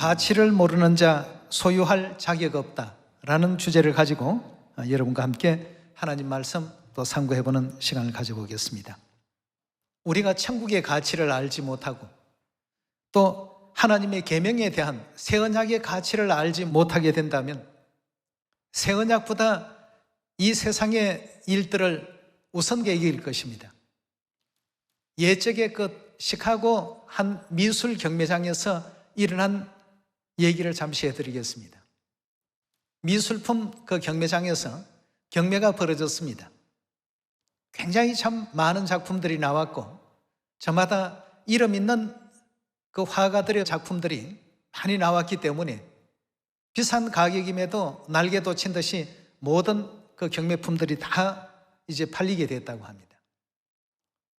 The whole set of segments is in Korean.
가치를 모르는 자 소유할 자격 없다라는 주제를 가지고 여러분과 함께 하나님 말씀 또 상고해보는 시간을 가져보겠습니다. 우리가 천국의 가치를 알지 못하고 또 하나님의 계명에 대한 새 언약의 가치를 알지 못하게 된다면 새 언약보다 이 세상의 일들을 우선게 여길 것입니다. 예적의 시카고 한 미술 경매장에서 일어난 얘기를 잠시 해드리겠습니다. 미술품 경매장에서 경매가 벌어졌습니다. 굉장히 참 많은 작품들이 나왔고 저마다 이름 있는 그 화가들의 작품들이 많이 나왔기 때문에 비싼 가격임에도 날개 돋친 듯이 모든 그 경매품들이 다 이제 팔리게 됐다고 합니다.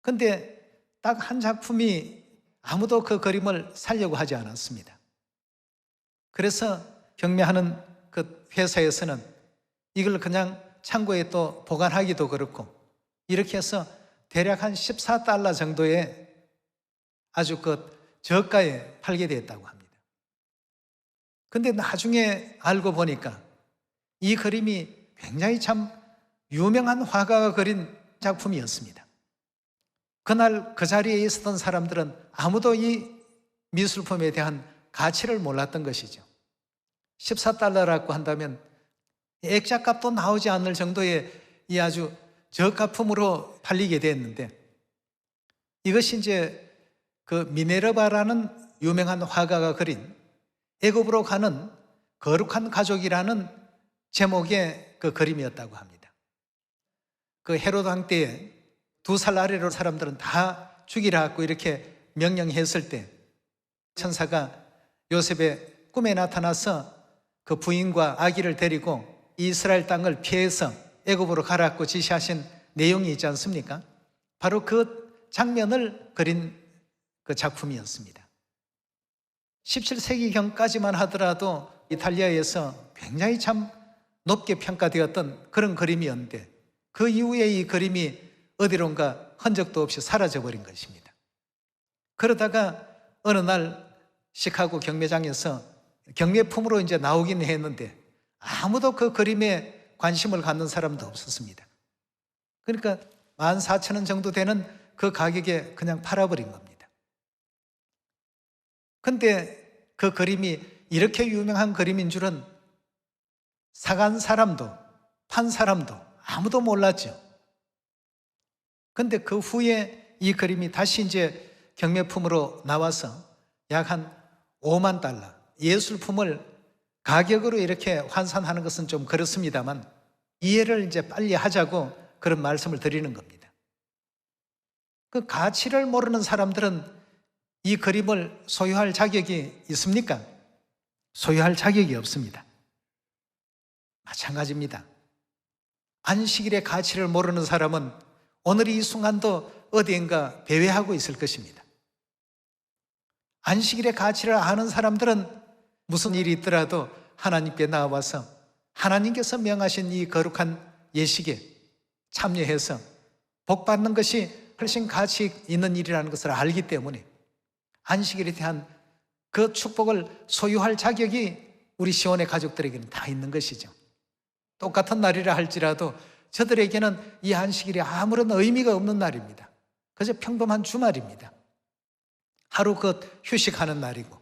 그런데 딱 한 작품이 아무도 그 그림을 사려고 하지 않았습니다. 그래서 경매하는 그 회사에서는 이걸 그냥 창고에 또 보관하기도 그렇고 이렇게 해서 대략 한 14달러 정도의 아주 저가에 팔게 됐다고 합니다. 근데 나중에 알고 보니까 이 그림이 굉장히 참 유명한 화가가 그린 작품이었습니다. 그날 그 자리에 있었던 사람들은 아무도 이 미술품에 대한 가치를 몰랐던 것이죠. 14달러라고 한다면 액자값도 나오지 않을 정도의 이 아주 저가품으로 팔리게 됐는데 이것이 이제 그 미네르바라는 유명한 화가가 그린 애굽으로 가는 거룩한 가족이라는 제목의 그 그림이었다고 합니다. 그 헤로드 왕 때에 2살 아래로 사람들은 다 죽이라고 이렇게 명령했을 때 천사가 요셉의 꿈에 나타나서 그 부인과 아기를 데리고 이스라엘 땅을 피해서 애굽으로 가라고 지시하신 내용이 있지 않습니까? 바로 그 장면을 그린 그 작품이었습니다. 17세기경까지만 하더라도 이탈리아에서 굉장히 참 높게 평가되었던 그런 그림이었는데 그 이후에 이 그림이 어디론가 흔적도 없이 사라져버린 것입니다. 그러다가 어느 날 시카고 경매장에서 경매품으로 이제 나오긴 했는데 아무도 그 그림에 관심을 갖는 사람도 없었습니다. 그러니까 14,000원 정도 되는 그 가격에 그냥 팔아버린 겁니다. 근데 그 그림이 이렇게 유명한 그림인 줄은 사간 사람도 판 사람도 아무도 몰랐죠. 근데 그 후에 이 그림이 다시 이제 경매품으로 나와서 약 한 5만 달러, 예술품을 가격으로 이렇게 환산하는 것은 좀 그렇습니다만 이해를 이제 빨리 하자고 그런 말씀을 드리는 겁니다. 그 가치를 모르는 사람들은 이 그림을 소유할 자격이 있습니까? 소유할 자격이 없습니다. 마찬가지입니다. 안식일의 가치를 모르는 사람은 오늘 이 순간도 어디인가 배회하고 있을 것입니다. 안식일의 가치를 아는 사람들은 무슨 일이 있더라도 하나님께 나와서 하나님께서 명하신 이 거룩한 예식에 참여해서 복 받는 것이 훨씬 가치 있는 일이라는 것을 알기 때문에 안식일에 대한 그 축복을 소유할 자격이 우리 시온의 가족들에게는 다 있는 것이죠. 똑같은 날이라 할지라도 저들에게는 이 안식일이 아무런 의미가 없는 날입니다. 그저 평범한 주말입니다. 하루 휴식하는 날이고.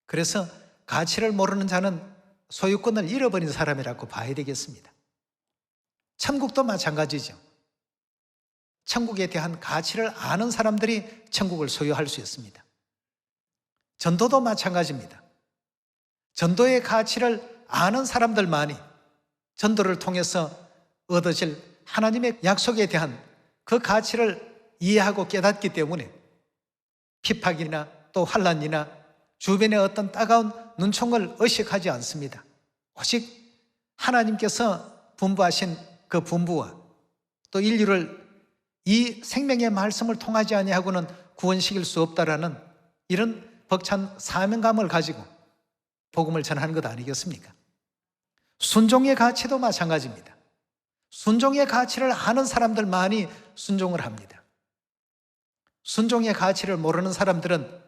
그래서 가치를 모르는 자는 소유권을 잃어버린 사람이라고 봐야 되겠습니다. 천국도 마찬가지죠. 천국에 대한 가치를 아는 사람들이 천국을 소유할 수 있습니다. 전도도 마찬가지입니다. 전도의 가치를 아는 사람들만이 전도를 통해서 얻어질 하나님의 약속에 대한 그 가치를 이해하고 깨닫기 때문에 핍박이나 또 환난이나 주변의 어떤 따가운 눈총을 의식하지 않습니다. 오직 하나님께서 분부하신 그 분부와 또 인류를 이 생명의 말씀을 통하지 아니하고는 구원시킬 수 없다라는 이런 벅찬 사명감을 가지고 복음을 전하는 것 아니겠습니까? 순종의 가치도 마찬가지입니다. 순종의 가치를 아는 사람들만이 순종을 합니다. 순종의 가치를 모르는 사람들은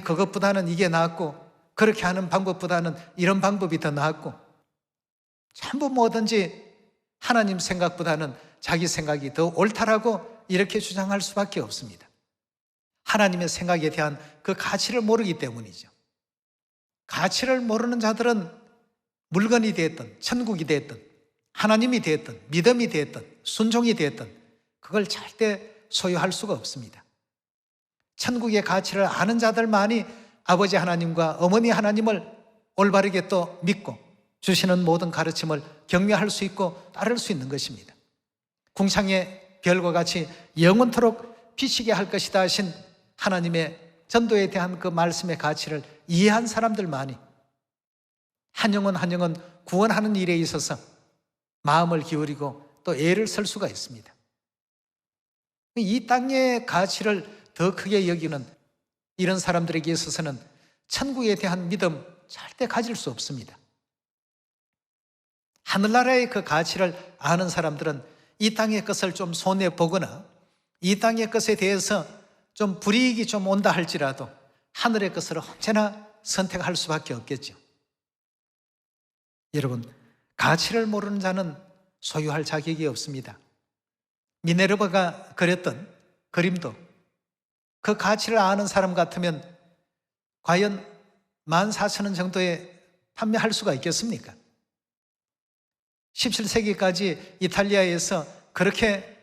그것보다는 이게 낫고 그렇게 하는 방법보다는 이런 방법이 더 나았고, 전부 뭐든지 하나님 생각보다는 자기 생각이 더 옳다라고 이렇게 주장할 수밖에 없습니다. 하나님의 생각에 대한 그 가치를 모르기 때문이죠. 가치를 모르는 자들은 물건이 되었든 천국이 되었든 하나님이 되었든 믿음이 되었든 순종이 되었든 그걸 절대 소유할 수가 없습니다. 천국의 가치를 아는 자들만이 아버지 하나님과 어머니 하나님을 올바르게 또 믿고 주시는 모든 가르침을 경외할 수 있고 따를 수 있는 것입니다. 궁창의 별과 같이 영원토록 비치게 할 것이다 하신 하나님의 전도에 대한 그 말씀의 가치를 이해한 사람들만이 한 영혼 한 영혼 구원하는 일에 있어서 마음을 기울이고 또 애를 쓸 수가 있습니다. 이 땅의 가치를 더 크게 여기는 이런 사람들에게 있어서는 천국에 대한 믿음 절대 가질 수 없습니다. 하늘나라의 그 가치를 아는 사람들은 이 땅의 것을 좀 손해보거나 이 땅의 것에 대해서 좀 불이익이 좀 온다 할지라도 하늘의 것을 언제나 선택할 수밖에 없겠죠. 여러분, 가치를 모르는 자는 소유할 자격이 없습니다. 미네르바가 그렸던 그림도 그 가치를 아는 사람 같으면 과연 14,000원 정도에 판매할 수가 있겠습니까? 17세기까지 이탈리아에서 그렇게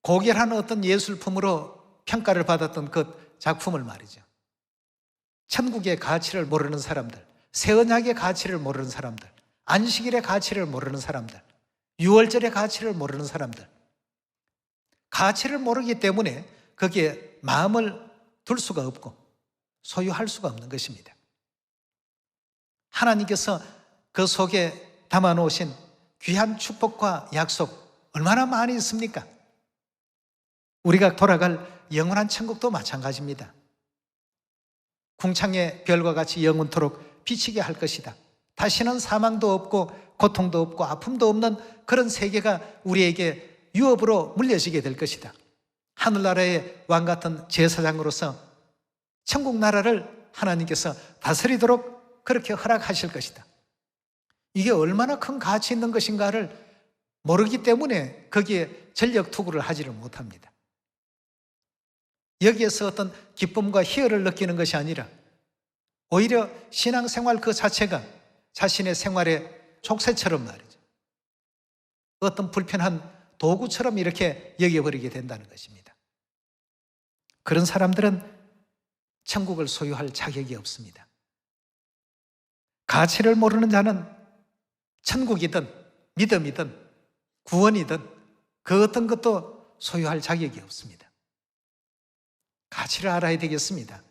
고결한 어떤 예술품으로 평가를 받았던 그 작품을 말이죠. 천국의 가치를 모르는 사람들, 새 언약의 가치를 모르는 사람들, 안식일의 가치를 모르는 사람들, 유월절의 가치를 모르는 사람들, 가치를 모르기 때문에 거기에 마음을 둘 수가 없고 소유할 수가 없는 것입니다. 하나님께서 그 속에 담아놓으신 귀한 축복과 약속 얼마나 많이 있습니까? 우리가 돌아갈 영원한 천국도 마찬가지입니다. 궁창의 별과 같이 영원토록 비치게 할 것이다. 다시는 사망도 없고 고통도 없고 아픔도 없는 그런 세계가 우리에게 유업으로 물려지게 될 것이다. 하늘나라의 왕같은 제사장으로서 천국 나라를 하나님께서 다스리도록 그렇게 허락하실 것이다. 이게 얼마나 큰 가치 있는 것인가를 모르기 때문에 거기에 전력 투구를 하지를 못합니다. 여기에서 어떤 기쁨과 희열을 느끼는 것이 아니라 오히려 신앙생활 그 자체가 자신의 생활의 족쇄처럼 말이죠. 어떤 불편한 도구처럼 이렇게 여겨버리게 된다는 것입니다. 그런 사람들은 천국을 소유할 자격이 없습니다. 가치를 모르는 자는 천국이든 믿음이든 구원이든 그 어떤 것도 소유할 자격이 없습니다. 가치를 알아야 되겠습니다.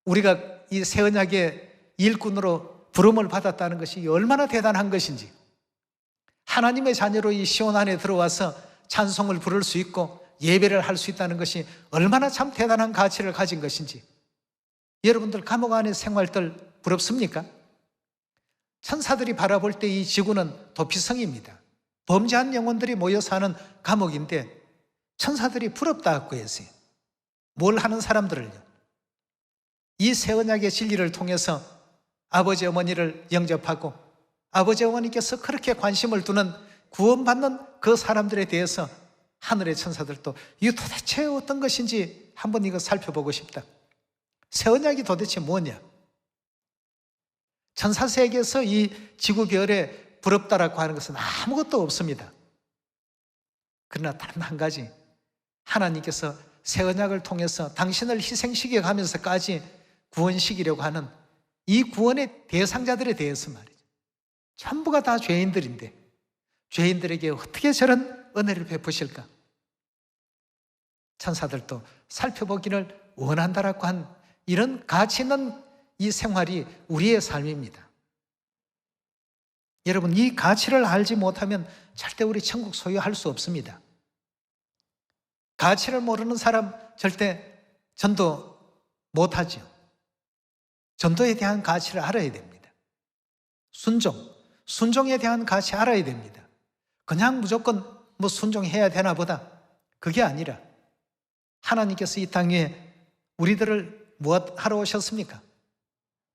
우리가 이 새 언약의 일꾼으로 부름을 받았다는 것이 얼마나 대단한 것인지, 하나님의 자녀로 이 시온 안에 들어와서 찬송을 부를 수 있고 예배를 할 수 있다는 것이 얼마나 참 대단한 가치를 가진 것인지, 여러분들 감옥 안의 생활들 부럽습니까? 천사들이 바라볼 때 이 지구는 도피성입니다. 범죄한 영혼들이 모여 사는 감옥인데 천사들이 부럽다고 했어요. 뭘 하는 사람들을요? 이 새 언약의 진리를 통해서 아버지 어머니를 영접하고 아버지 어머니께서 그렇게 관심을 두는 구원받는 그 사람들에 대해서 하늘의 천사들도 이게 도대체 어떤 것인지 한번 이거 살펴보고 싶다. 새 언약이 도대체 뭐냐? 천사 세계에서 이 지구별에 부럽다라고 하는 것은 아무것도 없습니다. 그러나 단 한 가지, 하나님께서 새 언약을 통해서 당신을 희생시켜 가면서까지 구원시키려고 하는 이 구원의 대상자들에 대해서 말이죠. 전부가 다 죄인들인데 죄인들에게 어떻게 저런 은혜를 베푸실까? 천사들도 살펴보기를 원한다라고 한 이런 가치 있는 이 생활이 우리의 삶입니다. 여러분, 이 가치를 알지 못하면 절대 우리 천국 소유할 수 없습니다. 가치를 모르는 사람 절대 전도 못하죠. 전도에 대한 가치를 알아야 됩니다. 순종에 대한 가치 알아야 됩니다. 그냥 무조건 뭐 순종해야 되나 보다, 그게 아니라 하나님께서 이 땅에 우리들을 무엇 하러 오셨습니까?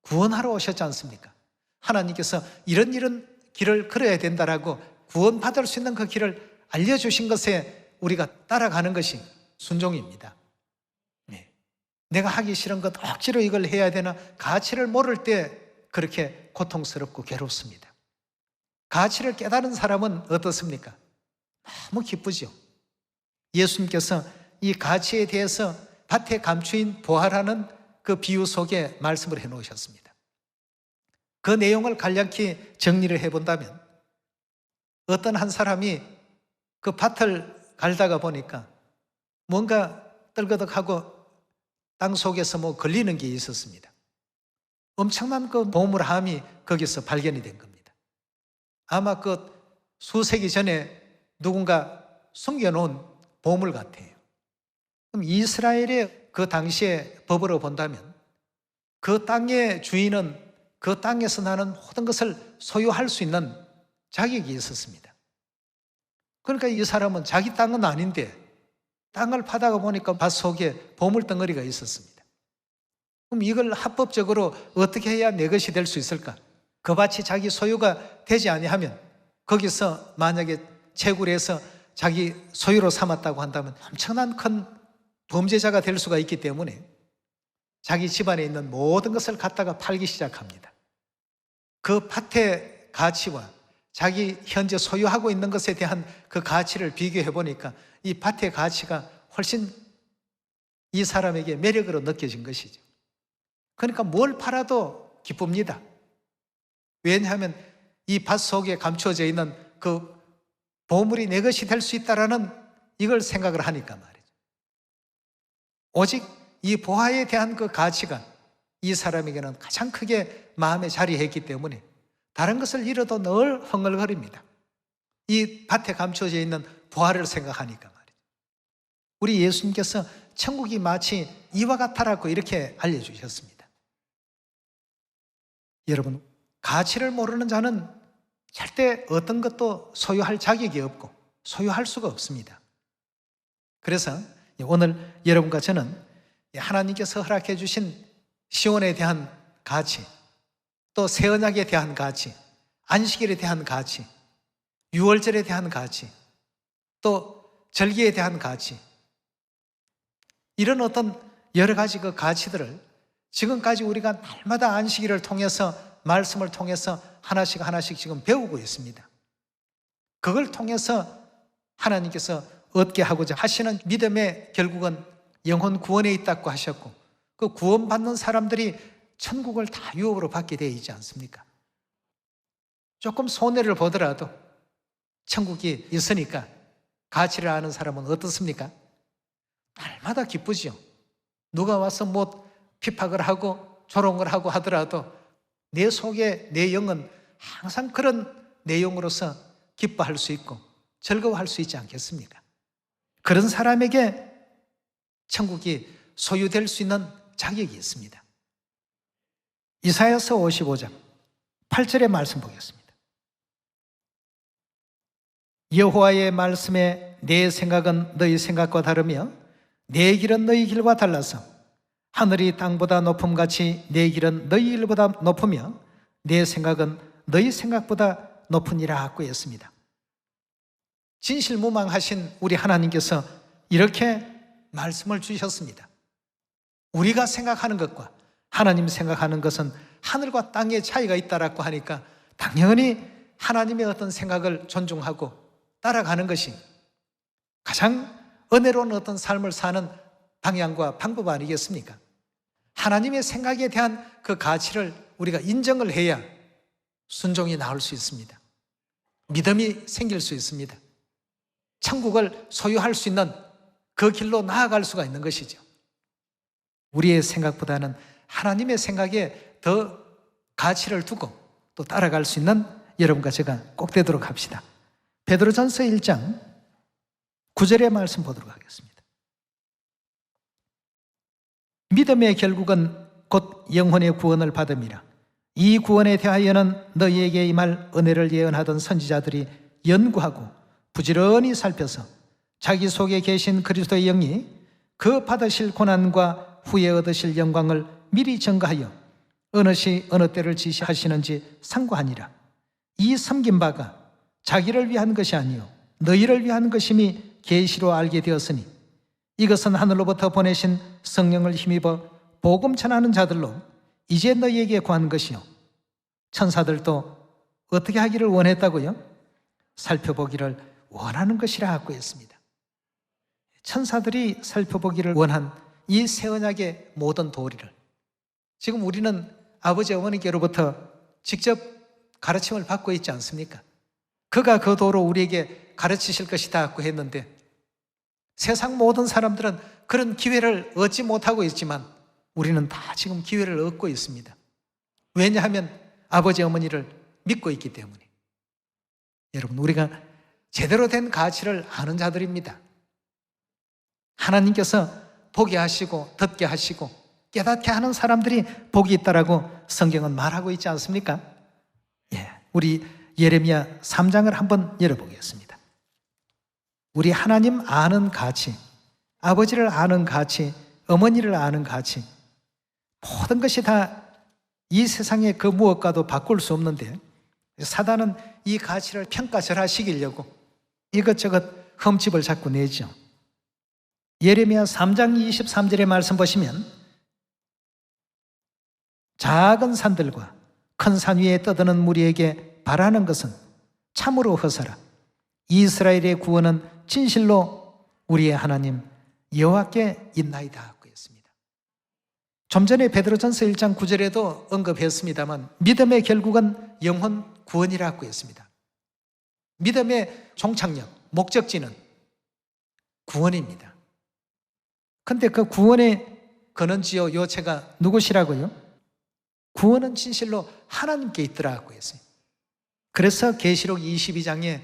구원하러 오셨지 않습니까? 하나님께서 이런 길을 걸어야 된다라고 구원받을 수 있는 그 길을 알려주신 것에 우리가 따라가는 것이 순종입니다. 네. 내가 하기 싫은 것 억지로 이걸 해야 되나? 가치를 모를 때 그렇게 고통스럽고 괴롭습니다. 가치를 깨달은 사람은 어떻습니까? 너무 기쁘죠. 예수님께서 이 가치에 대해서 밭에 감추인 보화라는 그 비유 속에 말씀을 해놓으셨습니다. 그 내용을 간략히 정리를 해본다면 어떤 한 사람이 그 밭을 갈다가 보니까 뭔가 떨거덕하고 땅 속에서 뭐 걸리는 게 있었습니다. 엄청난 그 보물함이 거기서 발견이 된 겁니다. 아마 그 수세기 전에 누군가 숨겨놓은 보물 같아요. 그럼 이스라엘의 그 당시의 법으로 본다면 그 땅의 주인은 그 땅에서 나는 모든 것을 소유할 수 있는 자격이 있었습니다. 그러니까 이 사람은 자기 땅은 아닌데 땅을 파다가 보니까 밭 속에 보물 덩어리가 있었습니다. 그럼 이걸 합법적으로 어떻게 해야 내 것이 될 수 있을까? 그 밭이 자기 소유가 되지 아니하면 거기서 만약에 채굴해서 자기 소유로 삼았다고 한다면 엄청난 큰 범죄자가 될 수가 있기 때문에 자기 집안에 있는 모든 것을 갖다가 팔기 시작합니다. 그 밭의 가치와 자기 현재 소유하고 있는 것에 대한 그 가치를 비교해 보니까 이 밭의 가치가 훨씬 이 사람에게 매력으로 느껴진 것이죠. 그러니까 뭘 팔아도 기쁩니다. 왜냐하면 이 밭 속에 감추어져 있는 그 보물이 내 것이 될 수 있다라는 이걸 생각을 하니까 말이죠. 오직 이 보화에 대한 그 가치가 이 사람에게는 가장 크게 마음에 자리했기 때문에 다른 것을 잃어도 늘 흥얼거립니다. 이 밭에 감춰져 있는 보화를 생각하니까 말이죠. 우리 예수님께서 천국이 마치 이와 같다라고 이렇게 알려주셨습니다. 여러분, 가치를 모르는 자는 절대 어떤 것도 소유할 자격이 없고 소유할 수가 없습니다. 그래서 오늘 여러분과 저는 하나님께서 허락해 주신 시온에 대한 가치, 또 새 언약에 대한 가치, 안식일에 대한 가치, 유월절에 대한 가치, 또 절기에 대한 가치, 이런 어떤 여러 가지 그 가치들을 지금까지 우리가 날마다 안식일을 통해서 말씀을 통해서 하나씩 지금 배우고 있습니다. 그걸 통해서 하나님께서 얻게 하고자 하시는 믿음의 결국은 영혼 구원에 있다고 하셨고 그 구원받는 사람들이 천국을 다 유업으로 받게 되어 있지 않습니까? 조금 손해를 보더라도 천국이 있으니까 가치를 아는 사람은 어떻습니까? 날마다 기쁘지요. 누가 와서 뭐 핍박을 하고 조롱을 하고 하더라도 내 속에 내 영은 항상 그런 내용으로서 기뻐할 수 있고 즐거워할 수 있지 않겠습니까? 그런 사람에게 천국이 소유될 수 있는 자격이 있습니다. 이사야서 55장 8절의 말씀 보겠습니다. 여호와의 말씀에 내 생각은 너희 생각과 다르며 내 길은 너희 길과 달라서 하늘이 땅보다 높음같이 내 길은 너희 길보다 높으며 내 생각은 너희 생각보다 높으니라 하고 했습니다. 진실무망하신 우리 하나님께서 이렇게 말씀을 주셨습니다. 우리가 생각하는 것과 하나님 생각하는 것은 하늘과 땅의 차이가 있다라고 하니까 당연히 하나님의 어떤 생각을 존중하고 따라가는 것이 가장 은혜로운 어떤 삶을 사는 방향과 방법 아니겠습니까? 하나님의 생각에 대한 그 가치를 우리가 인정을 해야 순종이 나올 수 있습니다. 믿음이 생길 수 있습니다. 천국을 소유할 수 있는 그 길로 나아갈 수가 있는 것이죠. 우리의 생각보다는 하나님의 생각에 더 가치를 두고 또 따라갈 수 있는 여러분과 제가 꼭 되도록 합시다. 베드로전서 1장 9절의 말씀 보도록 하겠습니다. 믿음의 결국은 곧 영혼의 구원을 받음이라. 이 구원에 대하여는 너희에게 임할 은혜를 예언하던 선지자들이 연구하고 부지런히 살펴서 자기 속에 계신 그리스도의 영이 그 받으실 고난과 후에 얻으실 영광을 미리 증거하여 어느 시 어느 때를 지시하시는지 상고하니라. 이 섬긴 바가 자기를 위한 것이 아니요 너희를 위한 것임이 계시로 알게 되었으니 이것은 하늘로부터 보내신 성령을 힘입어 복음 전하는 자들로 이제 너희에게 구한 것이요 천사들도 어떻게 하기를 원했다고요? 살펴보기를 원하는 것이라 하고 했습니다. 천사들이 살펴보기를 원한 이 새 언약의 모든 도리를 지금 우리는 아버지 어머니께로부터 직접 가르침을 받고 있지 않습니까? 그가 그 도로 우리에게 가르치실 것이다 하고 했는데 세상 모든 사람들은 그런 기회를 얻지 못하고 있지만 우리는 다 지금 기회를 얻고 있습니다. 왜냐하면 아버지 어머니를 믿고 있기 때문에. 여러분, 우리가 제대로 된 가치를 아는 자들입니다. 하나님께서 보게 하시고 듣게 하시고 깨닫게 하는 사람들이 복이 있다라고 성경은 말하고 있지 않습니까? 우리 예레미야 3장을 한번 열어보겠습니다. 우리 하나님 아는 가치, 아버지를 아는 가치, 어머니를 아는 가치, 모든 것이 다 이 세상의 그 무엇과도 바꿀 수 없는데 사단은 이 가치를 평가절하시키려고 이것저것 흠집을 자꾸 내죠. 예레미야 3장 23절의 말씀 보시면 작은 산들과 큰 산 위에 떠드는 무리에게 바라는 것은 참으로 허사라. 이스라엘의 구원은 진실로 우리의 하나님 여호와께 있나이다 하고 했습니다. 좀 전에 베드로전서 1장 9절에도 언급했습니다만 믿음의 결국은 영혼 구원이라고 했습니다. 믿음의 종착역, 목적지는 구원입니다. 그런데 그 구원의 근원지요 요체가 누구시라고요? 구원은 진실로 하나님께 있더라고 했어요. 그래서 계시록 22장에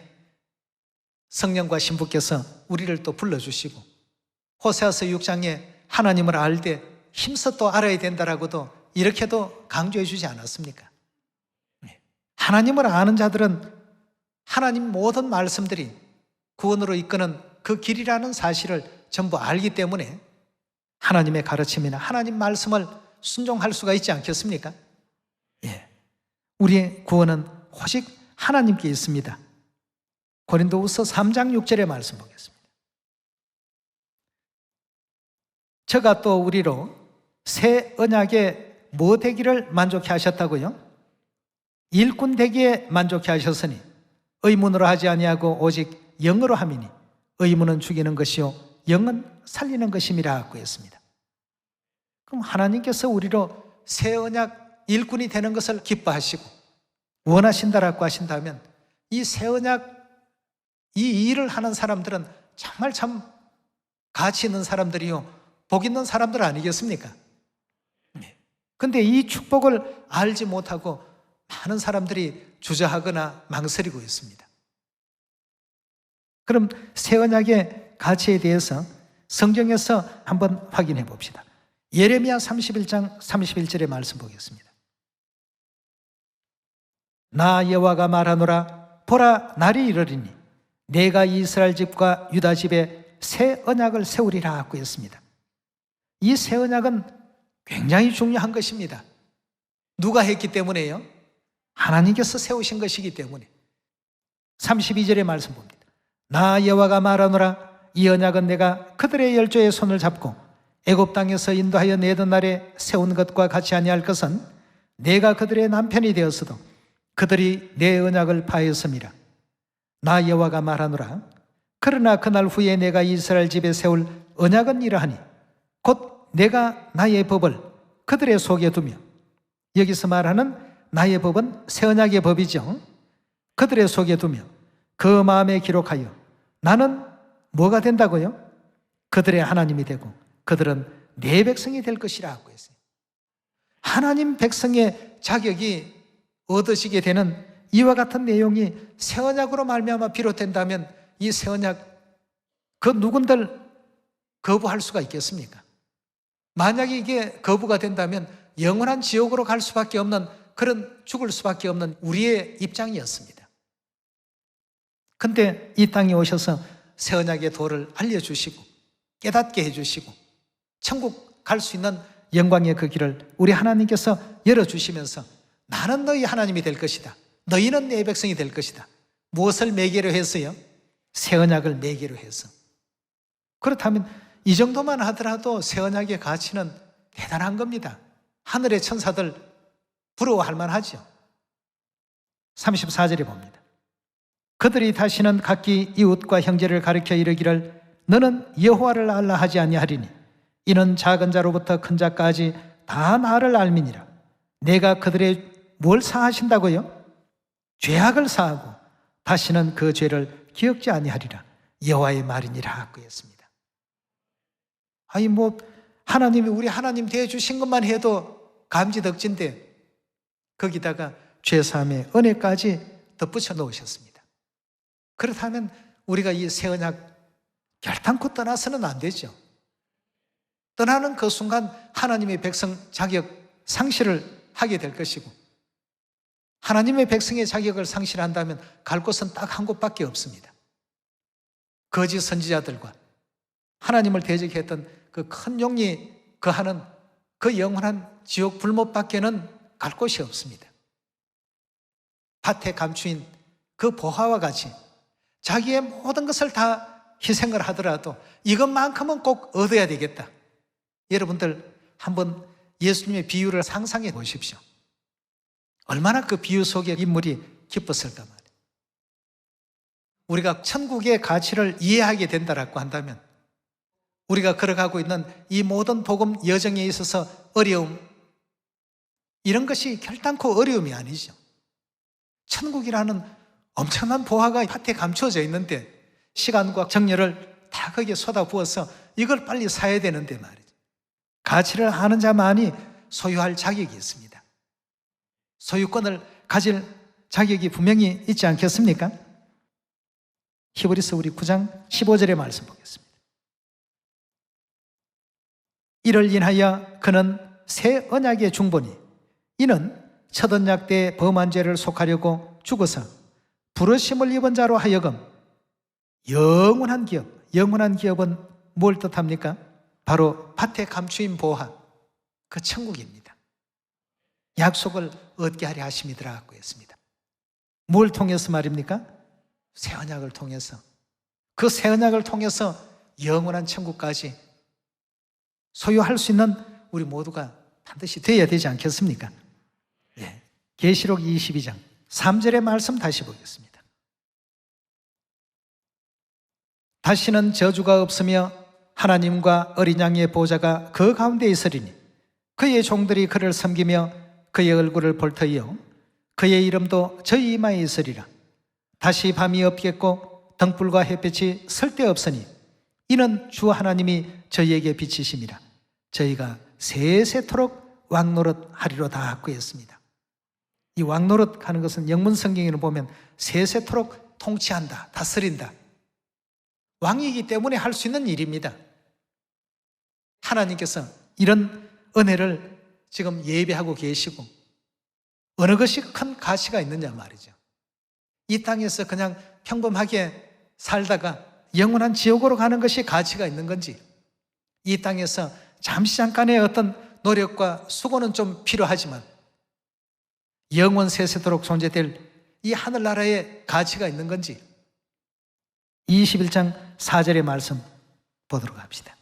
성령과 신부께서 우리를 또 불러주시고 호세아서 6장에 하나님을 알 때 힘써 또 알아야 된다라고도 이렇게도 강조해 주지 않았습니까? 하나님을 아는 자들은 하나님 모든 말씀들이 구원으로 이끄는 그 길이라는 사실을 전부 알기 때문에 하나님의 가르침이나 하나님 말씀을 순종할 수가 있지 않겠습니까? 우리의 구원은 오직 하나님께 있습니다. 고린도후서 3장 6절의 말씀 보겠습니다. 저가 또 우리로 새 언약에 뭐 되기를 만족해 하셨다고요? 일꾼 되기에 만족해 하셨으니 의문으로 하지 아니하고 오직 영으로 함이니 의문은 죽이는 것이요 영은 살리는 것임이라 하고 했습니다. 그럼 하나님께서 우리로 새 언약 일꾼이 되는 것을 기뻐하시고 원하신다라고 하신다면 이 새 언약 이 일을 하는 사람들은 정말 참 가치 있는 사람들이요 복 있는 사람들 아니겠습니까? 그런데 이 축복을 알지 못하고 많은 사람들이 주저하거나 망설이고 있습니다. 그럼 새 언약의 가치에 대해서 성경에서 한번 확인해 봅시다. 예레미야 31장 31절의 말씀 보겠습니다. 나 여호와가 말하노라 보라 날이 이르리니 내가 이스라엘 집과 유다 집에 새 언약을 세우리라 하고 했습니다. 이 새 언약은 굉장히 중요한 것입니다. 누가 했기 때문에요? 하나님께서 세우신 것이기 때문에. 32절의 말씀 봅니다. 나 여호와가 말하노라 이 언약은 내가 그들의 열조의 손을 잡고 애굽 땅에서 인도하여 내던 날에 세운 것과 같이 아니할 것은 내가 그들의 남편이 되었어도 그들이 내 언약을 파하였음이라. 나 여호와가 말하노라 그러나 그날 후에 내가 이스라엘 집에 세울 언약은 이러하니 곧 내가 나의 법을 그들의 속에 두며, 여기서 말하는 나의 법은 새 언약의 법이죠. 그들의 속에 두며 그 마음에 기록하여 나는 뭐가 된다고요? 그들의 하나님이 되고 그들은 내 백성이 될 것이라 하고 했어요. 하나님 백성의 자격이 얻으시게 되는 이와 같은 내용이 새 언약으로 말미암아 비롯된다면 이 새 언약 그 누군들 거부할 수가 있겠습니까? 만약에 이게 거부가 된다면 영원한 지옥으로 갈 수밖에 없는 그런 죽을 수밖에 없는 우리의 입장이었습니다. 근데 이 땅에 오셔서 새 언약의 도를 알려주시고 깨닫게 해주시고 천국 갈 수 있는 영광의 그 길을 우리 하나님께서 열어주시면서 나는 너희 하나님이 될 것이다. 너희는 내 백성이 될 것이다. 무엇을 매개로 했어요? 새 언약을 매개로 해서. 그렇다면 이 정도만 하더라도 새 언약의 가치는 대단한 겁니다. 하늘의 천사들 부러워할 만하죠. 34절에 봅니다. 그들이 다시는 각기 이웃과 형제를 가리켜 이르기를 너는 여호와를 알라 하지 아니하리니 이는 작은 자로부터 큰 자까지 다 나를 알미니라. 내가 그들의 뭘 사하신다고요? 죄악을 사하고 다시는 그 죄를 기억지 아니하리라. 여호와의 말이니라 그랬습니다. 아니 하나님이 우리 하나님 대해주신 것만 해도 감지덕진데 거기다가 죄사함의 은혜까지 덧붙여 놓으셨습니다. 그렇다면 우리가 이 새 언약 결단코 떠나서는 안 되죠. 떠나는 그 순간 하나님의 백성 자격 상실을 하게 될 것이고 하나님의 백성의 자격을 상실한다면 갈 곳은 딱 한 곳밖에 없습니다. 거짓 선지자들과 하나님을 대적했던 그 큰 용이 거하는 그 영원한 지옥 불못밖에는 갈 곳이 없습니다. 밭에 감추인 그 보화와 같이 자기의 모든 것을 다 희생을 하더라도 이것만큼은 꼭 얻어야 되겠다. 여러분들 한번 예수님의 비유를 상상해 보십시오. 얼마나 그 비유 속에 인물이 기뻤을까 말이에요. 우리가 천국의 가치를 이해하게 된다라고 한다면 우리가 걸어가고 있는 이 모든 복음 여정에 있어서 어려움, 이런 것이 결단코 어려움이 아니죠. 천국이라는 엄청난 보화가 밭에 감춰져 있는데 시간과 정열을 다 거기에 쏟아부어서 이걸 빨리 사야 되는데 말이죠. 가치를 아는 자만이 소유할 자격이 있습니다. 소유권을 가질 자격이 분명히 있지 않겠습니까? 히브리서 우리 9장 15절의 말씀 보겠습니다. 이를 인하여 그는 새 언약의 중보니 이는 첫 언약 때 범한 죄를 속하려고 죽어서 부르심을 입은 자로 하여금 영원한 기업, 영원한 기업은 뭘 뜻합니까? 바로 밭에 감추인 보화, 그 천국입니다. 약속을 얻게 하려 하심이더라고 했습니다. 뭘 통해서 말입니까? 새 언약을 통해서. 그 새 언약을 통해서 영원한 천국까지 소유할 수 있는 우리 모두가 반드시 되어야 되지 않겠습니까? 예. 계시록 22장 3절의 말씀 다시 보겠습니다. 다시는 저주가 없으며 하나님과 어린 양의 보좌가 그 가운데 있으리니 그의 종들이 그를 섬기며 그의 얼굴을 볼 터이요 그의 이름도 저희 이마에 있으리라. 다시 밤이 없겠고 등불과 햇빛이 쓸데없으니 이는 주 하나님이 저희에게 비치심이라. 저희가 세세토록 왕노릇 하리로다 하고 했습니다. 이 왕노릇 하는 것은 영문 성경에는 보면 세세토록 통치한다, 다스린다. 왕이기 때문에 할 수 있는 일입니다. 하나님께서 이런 은혜를 지금 예배하고 계시고 어느 것이 큰 가치가 있느냐 말이죠. 이 땅에서 그냥 평범하게 살다가 영원한 지옥으로 가는 것이 가치가 있는 건지, 이 땅에서 잠시 잠깐의 어떤 노력과 수고는 좀 필요하지만 영원 세세도록 존재될 이 하늘나라의 가치가 있는 건지, 21장 4절의 말씀 보도록 합시다.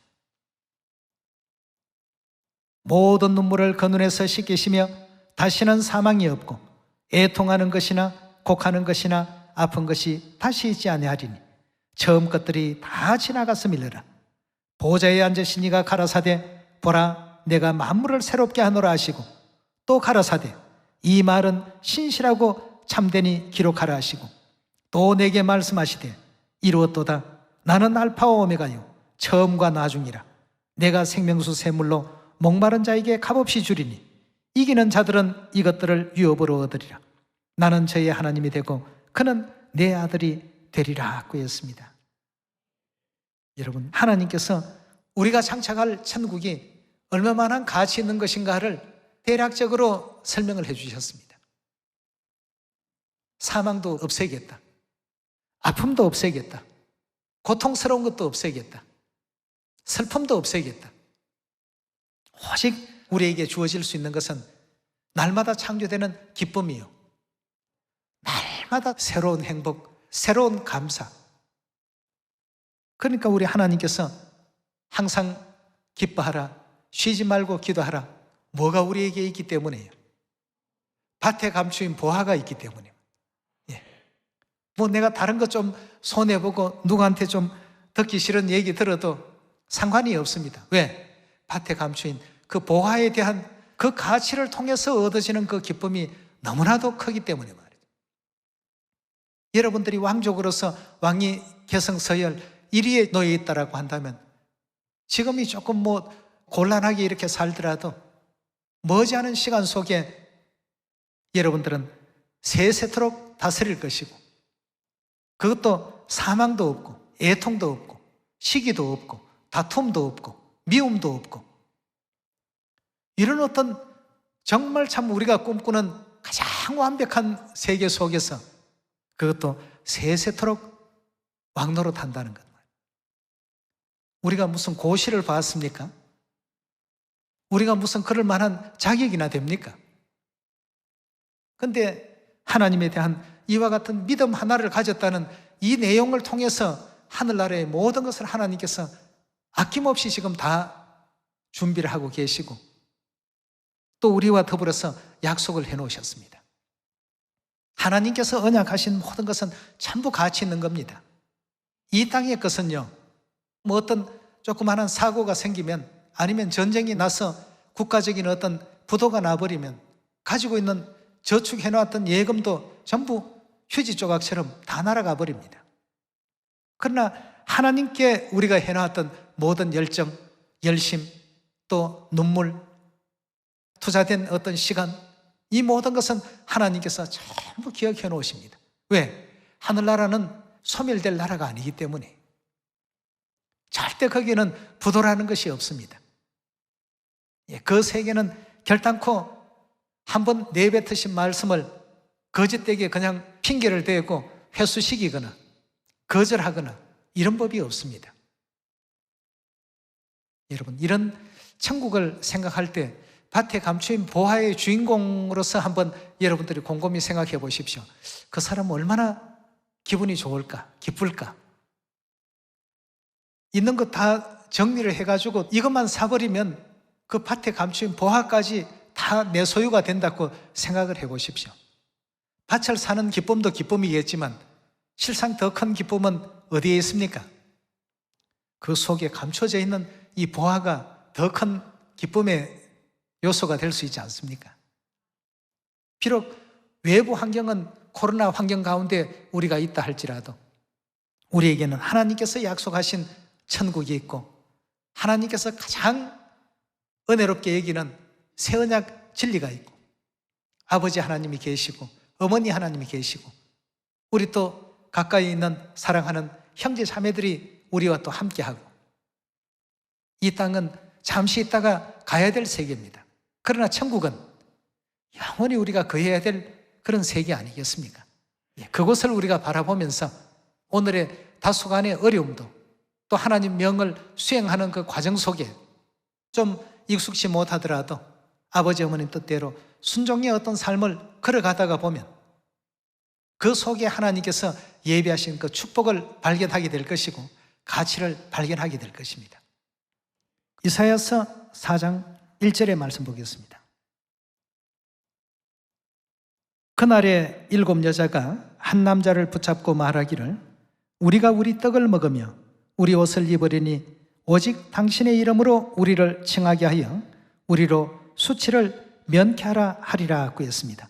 모든 눈물을 그 눈에서 씻기시며 다시는 사망이 없고 애통하는 것이나 곡하는 것이나 아픈 것이 다시 있지 아니하리니 처음 것들이 다 지나갔음이니라. 보좌에 앉으신 이가 가라사대 보라 내가 만물을 새롭게 하노라 하시고 또 가라사대 이 말은 신실하고 참되니 기록하라 하시고 또 내게 말씀하시되 이루었도다. 나는 알파와 오메가요 처음과 나중이라. 내가 생명수 샘물로 목마른 자에게 값없이 주리니 이기는 자들은 이것들을 유업으로 얻으리라. 나는 저의 하나님이 되고 그는 내 아들이 되리라 하고 했습니다. 여러분, 하나님께서 우리가 장착할 천국이 얼마만한 가치 있는 것인가를 대략적으로 설명을 해주셨습니다. 사망도 없애겠다. 아픔도 없애겠다. 고통스러운 것도 없애겠다. 슬픔도 없애겠다. 오직 우리에게 주어질 수 있는 것은 날마다 창조되는 기쁨이요, 날마다 새로운 행복, 새로운 감사. 그러니까 우리 하나님께서 항상 기뻐하라, 쉬지 말고 기도하라. 뭐가 우리에게 있기 때문이에요. 밭에 감추인 보화가 있기 때문이에요. 예. 뭐 내가 다른 것 좀 손해보고 누구한테 좀 듣기 싫은 얘기 들어도 상관이 없습니다. 왜? 밭에 감추인 그 보화에 대한 그 가치를 통해서 얻어지는 그 기쁨이 너무나도 크기 때문에 말이죠. 여러분들이 왕족으로서 왕위 계승서열 1위에 놓여 있다라고 한다면 지금이 조금 뭐 곤란하게 이렇게 살더라도 머지않은 시간 속에 여러분들은 세세토록 다스릴 것이고, 그것도 사망도 없고 애통도 없고 시기도 없고 다툼도 없고 미움도 없고, 이런 어떤 정말 참 우리가 꿈꾸는 가장 완벽한 세계 속에서 그것도 세세토록 왕노릇한다는 것. 우리가 무슨 고시를 봤습니까? 우리가 무슨 그럴 만한 자격이나 됩니까? 근데 하나님에 대한 이와 같은 믿음 하나를 가졌다는 이 내용을 통해서 하늘나라의 모든 것을 하나님께서 아낌없이 지금 다 준비를 하고 계시고, 또 우리와 더불어서 약속을 해놓으셨습니다. 하나님께서 언약하신 모든 것은 전부 가치 있는 겁니다. 이 땅의 것은요, 뭐 어떤 조그마한 사고가 생기면, 아니면 전쟁이 나서 국가적인 어떤 부도가 나버리면 가지고 있는 저축해놨던 예금도 전부 휴지 조각처럼 다 날아가 버립니다. 그러나 하나님께 우리가 해놨던 모든 열정, 열심, 또 눈물, 투자된 어떤 시간, 이 모든 것은 하나님께서 전부 기억해 놓으십니다. 왜? 하늘나라는 소멸될 나라가 아니기 때문에. 절대 거기에는 부도라는 것이 없습니다. 그 세계는 결단코 한번 내뱉으신 말씀을 거짓되게 그냥 핑계를 대고 회수시키거나 거절하거나 이런 법이 없습니다. 여러분, 이런 천국을 생각할 때 밭에 감추인 보화의 주인공으로서 한번 여러분들이 곰곰이 생각해 보십시오. 그 사람은 얼마나 기분이 좋을까, 기쁠까? 있는 것 다 정리를 해가지고 이것만 사버리면 그 밭에 감추인 보화까지 다 내 소유가 된다고 생각을 해보십시오. 밭을 사는 기쁨도 기쁨이겠지만 실상 더 큰 기쁨은 어디에 있습니까? 그 속에 감춰져 있는 이 보화가 더 큰 기쁨의 요소가 될 수 있지 않습니까? 비록 외부 환경은 코로나 환경 가운데 우리가 있다 할지라도 우리에게는 하나님께서 약속하신 천국이 있고, 하나님께서 가장 은혜롭게 여기는 새 언약 진리가 있고, 아버지 하나님이 계시고 어머니 하나님이 계시고, 우리 또 가까이 있는 사랑하는 형제 자매들이 우리와 또 함께하고, 이 땅은 잠시 있다가 가야 될 세계입니다. 그러나 천국은 영원히 우리가 거해야 될 그런 세계 아니겠습니까? 그곳을 우리가 바라보면서 오늘의 다소간의 어려움도, 또 하나님 명을 수행하는 그 과정 속에 좀 익숙치 못하더라도 아버지 어머님 뜻대로 순종의 어떤 삶을 걸어가다가 보면 그 속에 하나님께서 예비하신 그 축복을 발견하게 될 것이고 가치를 발견하게 될 것입니다. 이사야서 4장 1절의 말씀 보겠습니다. 그날에 7 여자가 한 남자를 붙잡고 말하기를, 우리가 우리 떡을 먹으며 우리 옷을 입으리니 오직 당신의 이름으로 우리를 칭하게 하여 우리로 수치를 면케하라 하리라 그랬습니다.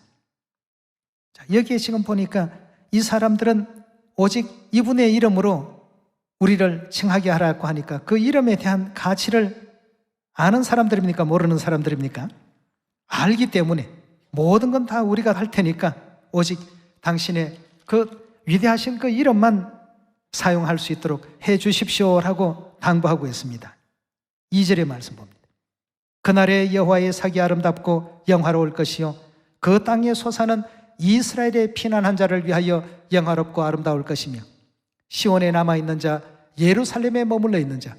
여기에 지금 보니까 이 사람들은 오직 이분의 이름으로 우리를 칭하게 하라고 하니까 그 이름에 대한 가치를 아는 사람들입니까? 모르는 사람들입니까? 알기 때문에 모든 건 다 우리가 할 테니까 오직 당신의 그 위대하신 그 이름만 사용할 수 있도록 해 주십시오라고 당부하고 있습니다. 2절의 말씀 봅니다. 그날에 여호와의 sak이 아름답고 영화로울 것이요 그 땅의 소사는 이스라엘의 피난한 자를 위하여 영화롭고 아름다울 것이며 시온에 남아있는 자, 예루살렘에 머물러 있는 자,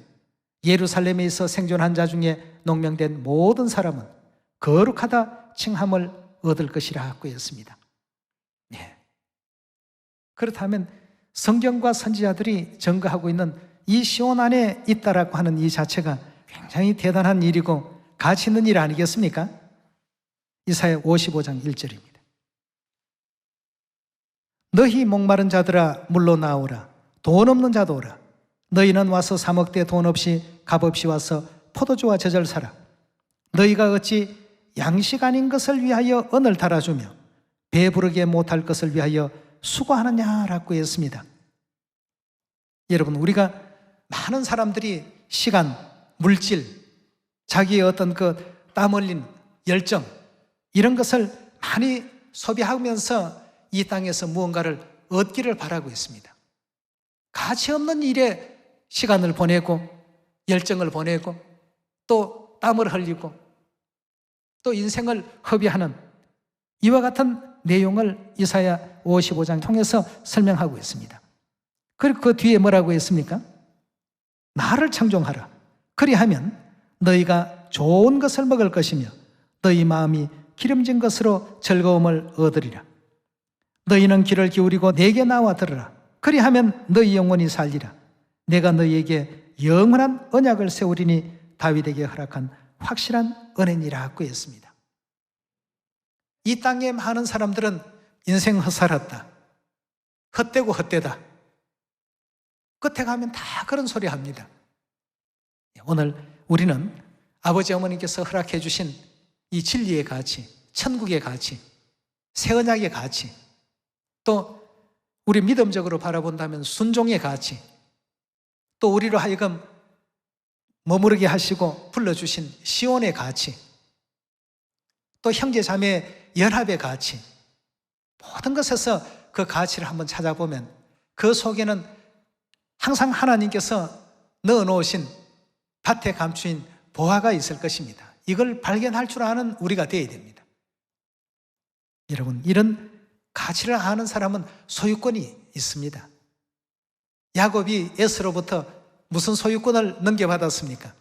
예루살렘에 있어 생존한 자 중에 농명된 모든 사람은 거룩하다 칭함을 얻을 것이라고 했습니다. 예. 그렇다면 성경과 선지자들이 증거하고 있는 이 시온 안에 있다라고 하는 이 자체가 굉장히 대단한 일이고 가치 있는 일 아니겠습니까? 이사야 55장 1절입니다. 너희 목마른 자들아 물러 나오라. 돈 없는 자도 오라. 너희는 와서 사 먹되 돈 없이 값 없이 와서 포도주와 젖을 사라. 너희가 어찌 양식 아닌 것을 위하여 은을 달아주며 배부르게 못할 것을 위하여 수고하느냐라고 했습니다. 여러분, 우리가 많은 사람들이 시간, 물질, 자기의 어떤 그 땀 흘린 열정 이런 것을 많이 소비하면서 이 땅에서 무언가를 얻기를 바라고 있습니다. 가치 없는 일에 시간을 보내고 열정을 보내고 또 땀을 흘리고 또 인생을 허비하는 이와 같은 내용을 이사야 55장 통해서 설명하고 있습니다. 그리고 그 뒤에 뭐라고 했습니까? 나를 청종하라. 그리하면 너희가 좋은 것을 먹을 것이며 너희 마음이 기름진 것으로 즐거움을 얻으리라. 너희는 귀를 기울이고 내게 나와 들으라. 그리하면 너희 영혼이 살리라. 내가 너희에게 영원한 언약을 세우리니 다윗에게 허락한 확실한 은혜니라고 했습니다. 이 땅에 많은 사람들은 인생 헛살았다, 헛되고 헛되다, 끝에 가면 다 그런 소리 합니다. 오늘 우리는 아버지 어머니께서 허락해 주신 이 진리의 가치, 천국의 가치, 새 언약의 가치, 또 우리 믿음적으로 바라본다면 순종의 가치, 또 우리로 하여금 머무르게 하시고 불러주신 시온의 가치, 또 형제 자매 연합의 가치, 모든 것에서 그 가치를 한번 찾아보면 그 속에는 항상 하나님께서 넣어놓으신 밭에 감추인 보화가 있을 것입니다. 이걸 발견할 줄 아는 우리가 되어야 됩니다. 여러분, 이런 가치를 아는 사람은 소유권이 있습니다. 야곱이 에서로부터 무슨 소유권을 넘겨받았습니까?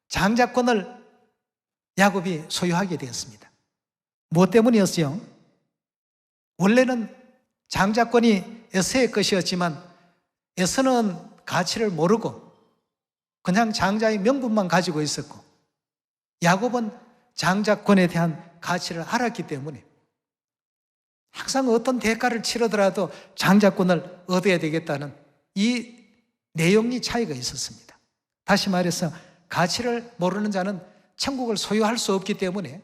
장자권을 야곱이 소유하게 되었습니다. 무엇 때문이었어요? 원래는 장자권이 에서의 것이었지만 에서는 가치를 모르고 그냥 장자의 명분만 가지고 있었고 야곱은 장자권에 대한 가치를 알았기 때문에 항상 어떤 대가를 치르더라도 장자권을 얻어야 되겠다는 이 내용이 차이가 있었습니다. 다시 말해서 가치를 모르는 자는 천국을 소유할 수 없기 때문에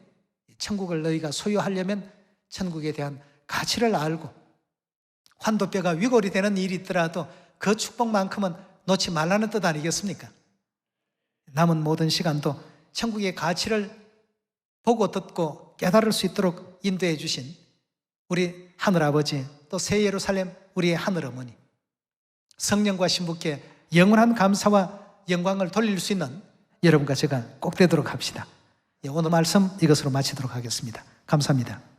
천국을 너희가 소유하려면 천국에 대한 가치를 알고 환도뼈가 위골이 되는 일이 있더라도 그 축복만큼은 놓지 말라는 뜻 아니겠습니까? 남은 모든 시간도 천국의 가치를 보고 듣고 깨달을 수 있도록 인도해 주신 우리 하늘아버지, 또 새 예루살렘 우리의 하늘어머니, 성령과 신부께 영원한 감사와 영광을 돌릴 수 있는 여러분과 제가 꼭 되도록 합시다. 오늘 말씀 이것으로 마치도록 하겠습니다. 감사합니다.